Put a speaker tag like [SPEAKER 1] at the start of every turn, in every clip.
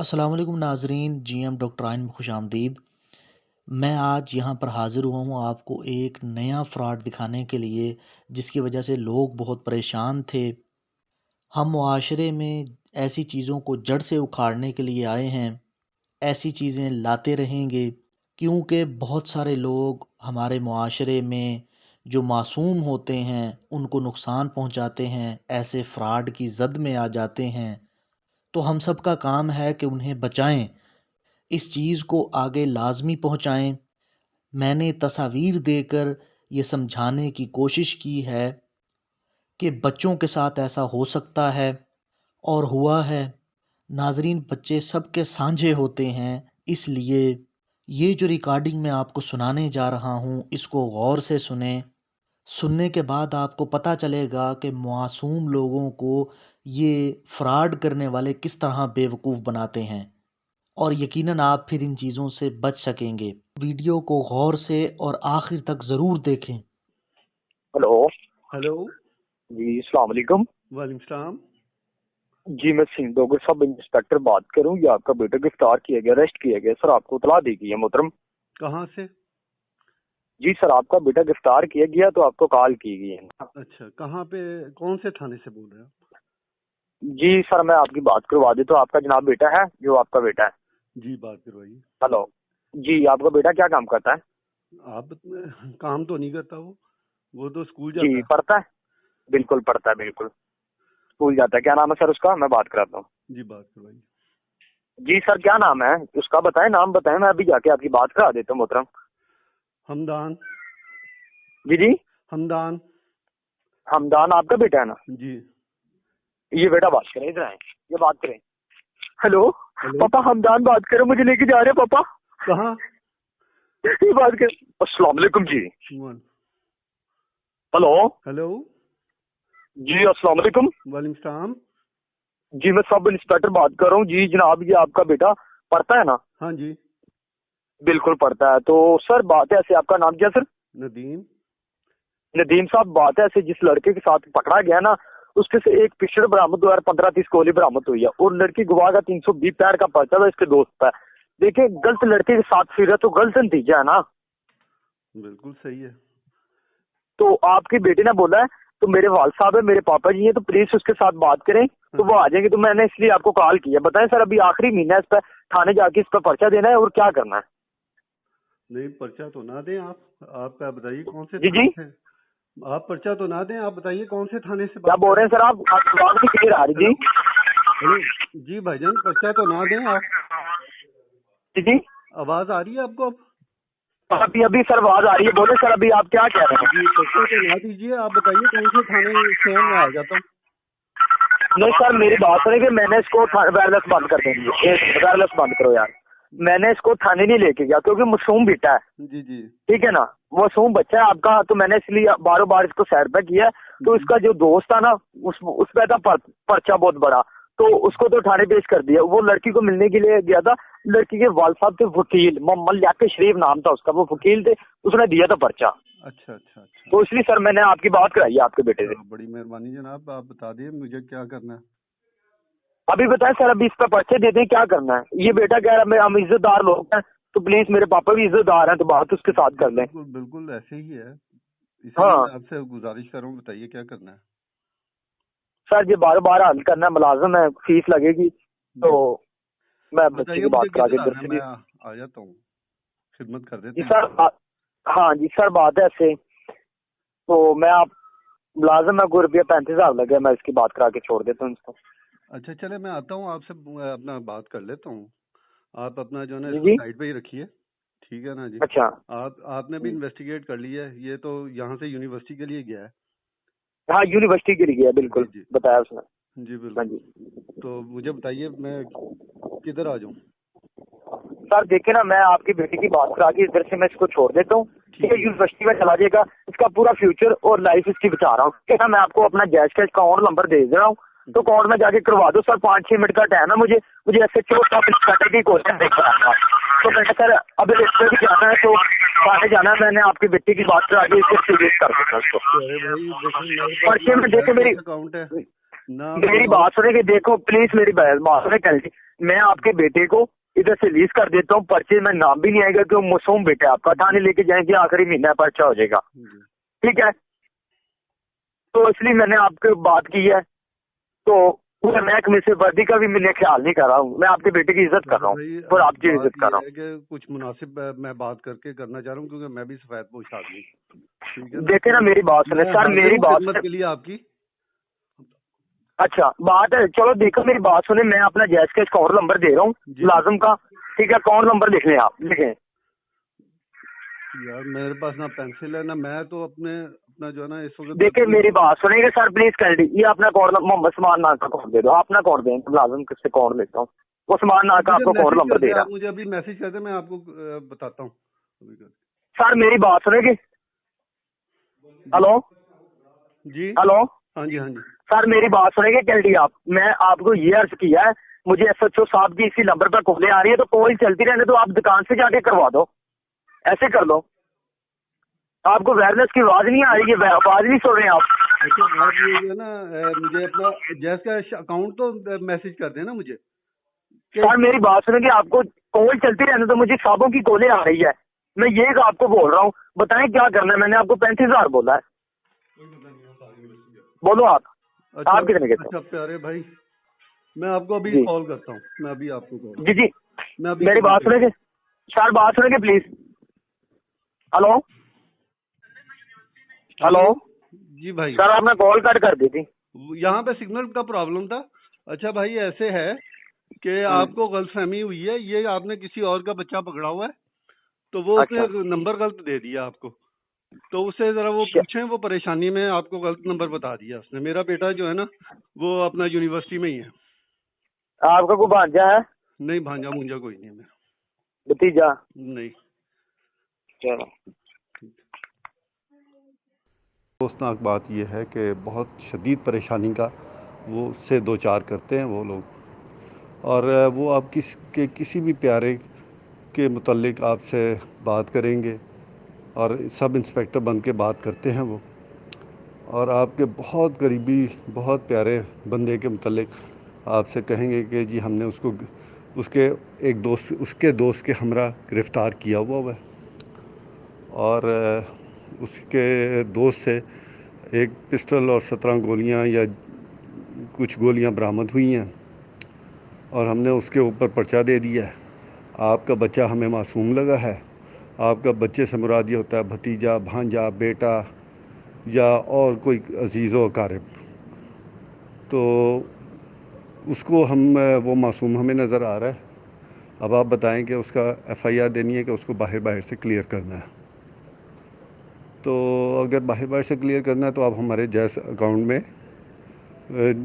[SPEAKER 1] अस्सलाम वालेकुम नाज़रीन, जीएम डॉक्टर आइन में खुशामदीद। मैं आज यहाँ पर हाज़िर हुआ हूँ आपको एक नया फ्रॉड दिखाने के लिए, जिसकी वजह से लोग बहुत परेशान थे। हम मुआशरे में ऐसी चीज़ों को जड़ से उखाड़ने के लिए आए हैं, ऐसी चीज़ें लाते रहेंगे, क्योंकि बहुत सारे लोग हमारे मुआशरे में जो मासूम होते हैं, उनको नुकसान पहुँचाते हैं, ऐसे फ्रॉड की ज़द में आ जाते हैं। तो हम सब का काम है कि उन्हें बचाएँ, इस चीज़ को आगे लाज़मी पहुँचाएँ। मैंने तस्वीर देकर ये समझाने की कोशिश की है कि बच्चों के साथ ऐसा हो सकता है और हुआ है। नाज़रीन, बच्चे सबके साँझे होते हैं, इसलिए ये जो रिकॉर्डिंग मैं आपको सुनाने जा रहा हूँ, इसको गौर से सुनें। सुनने के बाद आपको पता चलेगा कि मासूम लोगों को ये फ्रॉड करने वाले किस तरह बेवकूफ़ बनाते हैं। और यकीनन आप फिर इन चीज़ों से बच सकेंगे। वीडियो को गौर से और आखिर तक ज़रूर देखें।
[SPEAKER 2] हेलो।
[SPEAKER 3] हेलो।
[SPEAKER 2] जी अस्सलाम वालेकुम।
[SPEAKER 3] वालेकुम सलाम।
[SPEAKER 2] जी मैं सिंध डोगर सब इंस्पेक्टर बात करूं। ये आपका बेटा गिरफ्तार किया गया, अरेस्ट किया गया सर। आपको इतला दी गई है मोहतरम।
[SPEAKER 3] कहाँ से?
[SPEAKER 2] जी सर, आपका बेटा गिरफ्तार किया गया तो आपको कॉल की गई है।
[SPEAKER 3] अच्छा, कहाँ पे, कौन से थाने से बोल रहे हैं आप?
[SPEAKER 2] जी सर, मैं आपकी बात करवा देता हूँ। आपका जनाब बेटा है, जो आपका बेटा है।
[SPEAKER 3] जी, बात करवाइए।
[SPEAKER 2] हेलो जी, आपका बेटा क्या काम करता है?
[SPEAKER 3] आप काम तो नहीं करता वो तो स्कूल
[SPEAKER 2] जी
[SPEAKER 3] जाता है।
[SPEAKER 2] पढ़ता है, बिल्कुल पढ़ता है, बिल्कुल स्कूल जाता है। क्या नाम है सर उसका? मैं बात कराता हूँ।
[SPEAKER 3] जी, बात करवाइए।
[SPEAKER 2] जी सर, क्या नाम है उसका? बताएं, नाम बताएं, मैं अभी जाके आपकी बात करा देता हूँ मोहतरम।
[SPEAKER 3] हमदान।
[SPEAKER 2] जी जी,
[SPEAKER 3] हमदान।
[SPEAKER 2] हमदान आपका बेटा है ना?
[SPEAKER 3] जी।
[SPEAKER 2] ये बेटा बात करें, इधर आए, ये बात करें। Hello
[SPEAKER 3] hello.
[SPEAKER 2] पापा, हमदान बात करो, मुझे लेके जा रहे हैं पापा।
[SPEAKER 3] कहाँ?
[SPEAKER 2] ये बात कर। अस्सलाम वालेकुम जी।
[SPEAKER 3] वन।
[SPEAKER 2] Hello
[SPEAKER 3] hello.
[SPEAKER 2] जी, अस्सलाम वालेकुम।
[SPEAKER 3] वालेकुम सलाम।
[SPEAKER 2] जी मैं सब इंस्पेक्टर बात कर रहा हूँ। जी जनाब, ये आपका बेटा पढ़ता है ना?
[SPEAKER 3] हाँ जी।
[SPEAKER 2] बिल्कुल पढ़ता है। तो सर बात है ऐसे, आपका नाम क्या सर?
[SPEAKER 3] नदीम।
[SPEAKER 2] नदीम साहब, बात है ऐसे, जिस लड़के के साथ पकड़ा गया ना, उसके से एक पिस्टल बरामद हुआ है, 15-30 गोली बरामद हुई है, और लड़की गवाह का 320 पैर का पर्चा था इसके दोस्त पे। देखिए, गलत लड़के के साथ फिर है तो गलत नतीजा है ना।
[SPEAKER 3] बिल्कुल सही है।
[SPEAKER 2] तो आपके बेटे ने बोला है, तो मेरे वाल साहब है, मेरे पापा जी हैं, तो प्लीज उसके साथ बात करें तो वो आ जाएंगे। तो मैंने इसलिए आपको कॉल किया। बताएं सर, अभी आखिरी महीना है, इस पर थाने जाके इस पर पर्चा देना है और क्या करना है?
[SPEAKER 3] नहीं, पर्चा तो ना दें आपका बताइए कौन से
[SPEAKER 2] जी
[SPEAKER 3] थाने
[SPEAKER 2] जी,
[SPEAKER 3] से। आप पर्चा तो ना दें, आप बताइए कौन से थाने से
[SPEAKER 2] क्या
[SPEAKER 3] बात
[SPEAKER 2] बोल
[SPEAKER 3] कर
[SPEAKER 2] रहे
[SPEAKER 3] रहे
[SPEAKER 2] हैं सर? आप आवाज नहीं क्लियर आ रही
[SPEAKER 3] हैं?
[SPEAKER 2] जी।
[SPEAKER 3] हेलो। जी भाईजान, पर्चा तो ना दें आप।
[SPEAKER 2] जी जी,
[SPEAKER 3] आवाज आ रही है आपको अब?
[SPEAKER 2] अभी अभी सर आवाज आ रही है, बोले सर, अभी आप क्या कह रहे
[SPEAKER 3] जी, पर्चा तो ना दीजिए, आप बताइए कौन से थाने से मैं आ जाता हूँ।
[SPEAKER 2] हैं? नहीं सर, मेरी बात सुनिए कि मैंने इसको वायरलेस बंद कर देंगे। वायरलेस बंद करो यार। मैंने इसको थाने नहीं लेके गया क्योंकि मासूम बेटा है,
[SPEAKER 3] जी जी।
[SPEAKER 2] ठीक है ना, मासूम बच्चा है आपका। तो मैंने इसलिए बारों बार इसको साइड पे किया। तो इसका जो दोस्त था ना, उस पे था पर्चा बहुत बड़ा, तो उसको तो थाने पेश कर दिया। वो लड़की को मिलने के लिए गया था। लड़की के वाल साहब थे वकील, मोहम्मद याके शरीफ नाम था उसका, वो वकील थे, उसने दिया था पर्चा।
[SPEAKER 3] अच्छा अच्छा अच्छा।
[SPEAKER 2] तो इसलिए सर मैंने आपकी बात कराई है आपके बेटे से।
[SPEAKER 3] बड़ी मेहरबानी जनाब, आप बता दिए मुझे क्या करना है।
[SPEAKER 2] अभी बताएं सर, अभी इस पर पर्चे दे दें, क्या करना है? ये बेटा कह रहा है हम इज्जतदार लोग हैं, तो प्लीज, मेरे पापा भी इज्जतदार हैं, तो बात उसके साथ कर लें।
[SPEAKER 3] बिल्कुल बिल्कुल ऐसे ही है, इसीलिए
[SPEAKER 2] हाँ
[SPEAKER 3] मैं आपसे गुजारिश कर रहा हूँ, बताइए क्या करना है।
[SPEAKER 2] सर, ये बार बार हल करना है, मुलाजिम है, फीस लगेगी, तो मैं बच्चे
[SPEAKER 3] बताइए
[SPEAKER 2] की बात
[SPEAKER 3] मुझे
[SPEAKER 2] करा के
[SPEAKER 3] किधर
[SPEAKER 2] इधर
[SPEAKER 3] आना है,
[SPEAKER 2] से
[SPEAKER 3] मैं
[SPEAKER 2] भी।
[SPEAKER 3] आ जाता हूँ, खिदमत कर
[SPEAKER 2] जी
[SPEAKER 3] देते हैं।
[SPEAKER 2] सर हाँ जी सर, बात है ऐसे, तो मैं आप मुलाजिम है, कोई रुपया 35,000 लगे, मैं इसकी बात करा के छोड़ देता हूँ इसको।
[SPEAKER 3] अच्छा चले, मैं आता हूँ आपसे, अपना बात कर लेता हूँ। आप अपना जो है ना
[SPEAKER 2] जी
[SPEAKER 3] इसको
[SPEAKER 2] जी,
[SPEAKER 3] साइड पे ही रखिए, ठीक है ना जी।
[SPEAKER 2] अच्छा।
[SPEAKER 3] आपने भी इन्वेस्टिगेट कर लिया है, ये तो यहाँ से यूनिवर्सिटी के लिए गया है।
[SPEAKER 2] हाँ यूनिवर्सिटी के लिए गया,
[SPEAKER 3] जी
[SPEAKER 2] बिल्कुल
[SPEAKER 3] जी।
[SPEAKER 2] बताया उसने।
[SPEAKER 3] जी
[SPEAKER 2] हाँ
[SPEAKER 3] बिल्कुल।
[SPEAKER 2] जी
[SPEAKER 3] तो मुझे बताइए मैं किधर आ जाऊँ?
[SPEAKER 2] सर, देखिए ना, मैं आपकी बेटी की बात करा के इधर से मैं इसको छोड़ देता हूँ, ठीक
[SPEAKER 3] ठीक
[SPEAKER 2] है,
[SPEAKER 3] है।
[SPEAKER 2] यूनिवर्सिटी में चला जाएगा, इसका पूरा फ्यूचर और लाइफ इसकी बचा रहा हूँ, ठीक है ना। मैं आपको अपना जैज का अकाउंट नंबर दे दे रहा हूँ, तो अकाउंट में जाके करवा दो सर। 5-6 मिनट का टाइम है मुझे ऐसे सब इंस्पेक्टर की क्वेश्चन देख रहा था, तो मैंने सर अभी रजिस्टर भी जाना है, तो थाने जाना है, मैंने आपकी बेटी की बात करा के इसको सीरियस कर दूंगा उसको।
[SPEAKER 3] अरे भाई देखिए, मेरे पास
[SPEAKER 2] पर्चे में देखे मेरी।
[SPEAKER 3] अकाउंट है, ना
[SPEAKER 2] मेरी बात सुने कि देखो प्लीज मेरी बात सुने कैंडी, मैं आपके बेटे को इधर से रिलीज कर देता हूँ, पर्चे में नाम भी नहीं आएगा कि वो मासूम बेटा है आपका, थाने लेके जाएंगे, आखिरी महीना पर्चा हो जाएगा,
[SPEAKER 3] जी।
[SPEAKER 2] ठीक है। तो इसलिए मैंने आपको बात की है, तो पूरे महकमे से वर्दी का भी मैंने ख्याल नहीं कर रहा हूँ, मैं आपके बेटे की इज्जत कर रहा हूँ
[SPEAKER 3] भाई
[SPEAKER 2] और आपकी
[SPEAKER 3] बात
[SPEAKER 2] इज्जत कर
[SPEAKER 3] ये
[SPEAKER 2] रहा हूँ।
[SPEAKER 3] है कि कुछ मुनासिब मैं बात करके करना चाह रहा हूँ, क्योंकि मैं भी सफेद पोश आदमी, ठीक है ना।
[SPEAKER 2] देखे ना
[SPEAKER 3] तो
[SPEAKER 2] मेरी बात सुने
[SPEAKER 3] मैं
[SPEAKER 2] सर,
[SPEAKER 3] हाजिर
[SPEAKER 2] मेरी
[SPEAKER 3] हूँ
[SPEAKER 2] बात
[SPEAKER 3] खिदमत
[SPEAKER 2] सुने।
[SPEAKER 3] के लिए आपकी।
[SPEAKER 2] अच्छा बात है, चलो देखो मेरी बात सुने, मैं अपना जैस का अकाउंट नंबर दे रहा हूँ
[SPEAKER 3] जी
[SPEAKER 2] मुलाजिम का, ठीक है, अकाउंट नंबर लिख लें आप, लिखें।
[SPEAKER 3] यार मेरे पास ना पेंसिल है ना, मैं तो अपना जो है ना इस वक्त
[SPEAKER 2] देखिए मेरी बात सुनेंगे सर प्लीज कैंडी, ये अपना अकाउंट मोहम्मद उस्मान नाम का अकाउंट दे दो, अपना अकाउंट दें, मुलाजिम किससे अकाउंट लेता हूँ, उस्मान नाम का
[SPEAKER 3] मुझे
[SPEAKER 2] आपको अकाउंट
[SPEAKER 3] मैसेज
[SPEAKER 2] नंबर
[SPEAKER 3] कर
[SPEAKER 2] दे
[SPEAKER 3] दे,
[SPEAKER 2] रहा।
[SPEAKER 3] आप मुझे अभी मैसेज कर दे, मैं आपको बताता हूँ अभी कर।
[SPEAKER 2] सर मेरी बात सुनेगी,
[SPEAKER 3] जी
[SPEAKER 2] हेलो
[SPEAKER 3] जी।
[SPEAKER 2] हेलो
[SPEAKER 3] हाँ जी हाँ जी।
[SPEAKER 2] सर मेरी बात सुनेंगे कैंडी आप, मैं आपको ये अर्ज किया है, मुझे एसएचओ साहब की इसी नंबर पर कॉलें आ रही है, तो कॉल चलती रहने दो, आप दुकान से जाके करवा दो, ऐसे कर लो। आपको अवेयरनेस की आवाज नहीं आ रही है, आवाज नहीं सुन रहे आप।
[SPEAKER 3] अच्छा आप ये जो है ना मुझे अपना जैस का अकाउंट तो मैसेज कर देना मुझे कि
[SPEAKER 2] सर मेरी बात सुनेंगे, आपको कॉल चलती रहने दो, मुझे साहबों की कॉलें आ रही है, मैं ये आपको बोल रहा हूँ, बताएं क्या करना है, मैंने आपको 35,000 बोला है, बोलो
[SPEAKER 3] अच्छा
[SPEAKER 2] आप कितने कहते
[SPEAKER 3] अच्छा प्यारे भाई, मैं आपको अभी
[SPEAKER 2] हैं जी।
[SPEAKER 3] कॉल करता हूँ, मैं अभी आपको कॉल,
[SPEAKER 2] जी जी
[SPEAKER 3] मैं अभी
[SPEAKER 2] मेरी
[SPEAKER 3] कॉल
[SPEAKER 2] बात
[SPEAKER 3] करता
[SPEAKER 2] सुनेंगे सर, बात सुनेंगे प्लीज। हेलो
[SPEAKER 3] हूँ।
[SPEAKER 2] हेलो
[SPEAKER 3] हेलो जी भाई।
[SPEAKER 2] सर आपने कॉल कट कर दी थी।
[SPEAKER 3] यहाँ पे सिग्नल का प्रॉब्लम था। अच्छा भाई ऐसे है कि आपको गलतफहमी हुई है, ये आपने किसी और का बच्चा पकड़ा हुआ है, तो वो
[SPEAKER 2] अच्छा
[SPEAKER 3] उसने नंबर गलत दे दिया आपको, तो उससे जरा वो पूछें, वो परेशानी में आपको गलत नंबर बता दिया उसने। मेरा बेटा जो है ना वो अपना यूनिवर्सिटी में ही है।
[SPEAKER 2] आपका कोई भांजा है?
[SPEAKER 3] नहीं भांजा मुंजा कोई नहीं है मेरा।
[SPEAKER 2] भतीजा?
[SPEAKER 3] नहीं।
[SPEAKER 2] चलो
[SPEAKER 3] अफसोसनाक बात यह है कि बहुत शदीद परेशानी का वो उससे दो चार करते हैं वो लोग, और वो आप किसी भी प्यारे के मुतल्लिक आपसे बात करेंगे, और सब इंस्पेक्टर बन के बात करते हैं वो, और आपके बहुत करीबी बहुत प्यारे बंदे के मुतल्लिक आपसे कहेंगे कि जी हमने उसके एक दोस्त उसके दोस्त के हमरा गिरफ़्तार किया हुआ है, और उसके दोस्त से एक पिस्टल और 17 गोलियां या कुछ गोलियां बरामद हुई हैं, और हमने उसके ऊपर पर्चा दे दिया है। आपका बच्चा हमें मासूम लगा है, आपका बच्चे से मुराद ये होता है भतीजा, भांजा, बेटा या और कोई अजीज़ व अकारिब, तो उसको वो मासूम हमें नज़र आ रहा है। अब आप बताएं कि उसका एफआईआर देनी है कि उसको बाहर बाहर से क्लियर करना है। तो अगर बाहर बाहर से क्लियर करना है तो आप हमारे जैस अकाउंट में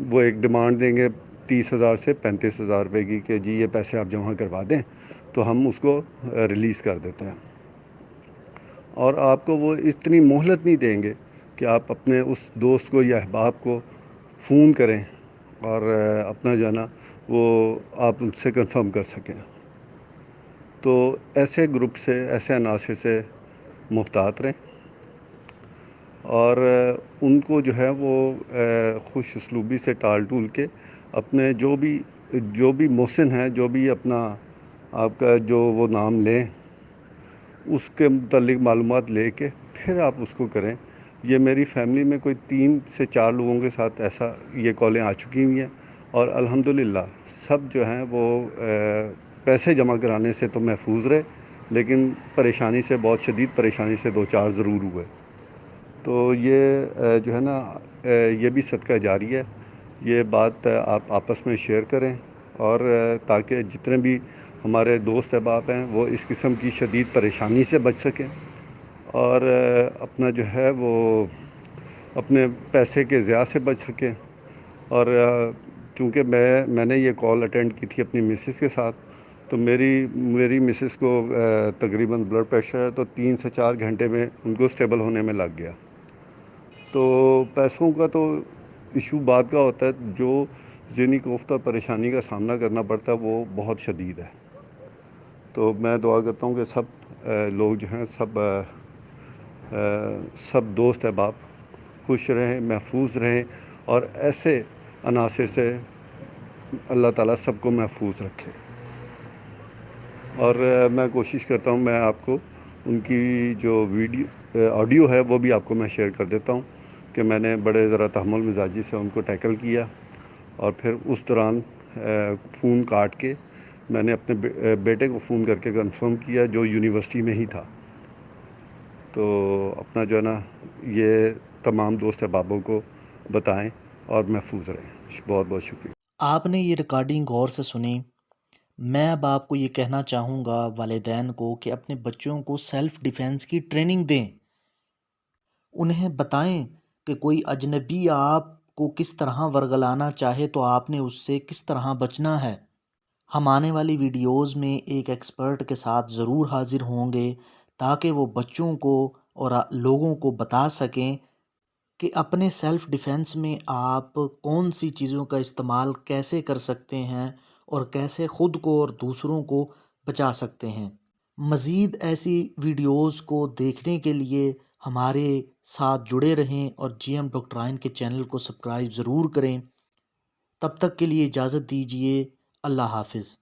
[SPEAKER 3] वो एक डिमांड देंगे 30,000 से 35,000 रुपये की कि जी ये पैसे आप जमा करवा दें, तो हम उसको रिलीज़ कर देते हैं। और आपको वो इतनी मोहलत नहीं देंगे कि आप अपने उस दोस्त को या अहबाब को फ़ोन करें और अपना जो है ना वो आप उनसे कंफर्म कर सकें। तो ऐसे ग्रुप से, ऐसे अनासर से मुहतात रहें, और उनको जो है वो खुश उसलूबी से टाल टूल के अपने जो भी मोहसिन है, जो भी अपना आपका जो वो नाम लें, उसके मुतल्लिक मालूमात लेके फिर आप उसको करें। ये मेरी फैमिली में कोई 3 से 4 लोगों के साथ ऐसा ये कॉलें आ चुकी हुई हैं, और अल्हम्दुलिल्लाह सब जो हैं वो पैसे जमा कराने से तो महफूज रहे, लेकिन परेशानी से, बहुत शदीद परेशानी से 2-4 ज़रूर हुए। तो ये जो है ना ये भी सदका जारी है। ये बात आप आपस में शेयर करें, और ताकि जितने भी हमारे दोस्त अहबाब हैं वो इस किस्म की शदीद परेशानी से बच सकें, और अपना जो है वो अपने पैसे के ज़िया से बच सकें। और चूँकि मैंने ये कॉल अटेंड की थी अपनी मिसेस के साथ, तो मेरी मिसेस को तकरीबन ब्लड प्रेशर है, तो 3 से 4 घंटे में उनको स्टेबल होने में लग गया। तो पैसों का तो इशू बाद का होता है, जो ज़हनी कोफ्त और परेशानी का सामना करना पड़ता है वो बहुत शदीद है। तो मैं दुआ करता हूँ कि सब लोग जो हैं सब दोस्त अहबाब खुश रहें, महफूज रहें, और ऐसे अनासिर से अल्लाह ताला सबको महफूज रखे। और मैं कोशिश करता हूँ, मैं आपको उनकी जो ऑडियो है वो भी आपको मैं शेयर कर देता हूँ कि मैंने बड़े ज़रा तहम्मुल मिजाजी से उनको टैकल किया और फिर उस दौरान फ़ोन काट के मैंने अपने बेटे को फ़ोन करके कंफर्म किया जो यूनिवर्सिटी में ही था। तो अपना जो है ना, ये तमाम दोस्त अहबाबों को बताएं और महफूज रहें। बहुत बहुत शुक्रिया।
[SPEAKER 1] आपने ये रिकॉर्डिंग गौर से सुनी। मैं अब आपको ये कहना चाहूँगा वालिदैन को कि अपने बच्चों को सेल्फ़ डिफेंस की ट्रेनिंग दें। उन्हें बताएं कि कोई अजनबी आपको किस तरह वरगलाना चाहे तो आपने उससे किस तरह बचना है। हम आने वाली वीडियोस में एक एक्सपर्ट के साथ ज़रूर हाज़िर होंगे ताकि वो बच्चों को और लोगों को बता सकें कि अपने सेल्फ़ डिफेंस में आप कौन सी चीज़ों का इस्तेमाल कैसे कर सकते हैं और कैसे ख़ुद को और दूसरों को बचा सकते हैं। मज़ीद ऐसी वीडियोस को देखने के लिए हमारे साथ जुड़े रहें और जीएम डॉक्टर आइन के चैनल को सब्सक्राइब ज़रूर करें। तब तक के लिए इजाज़त दीजिए। अल्लाह हाफ़िज़।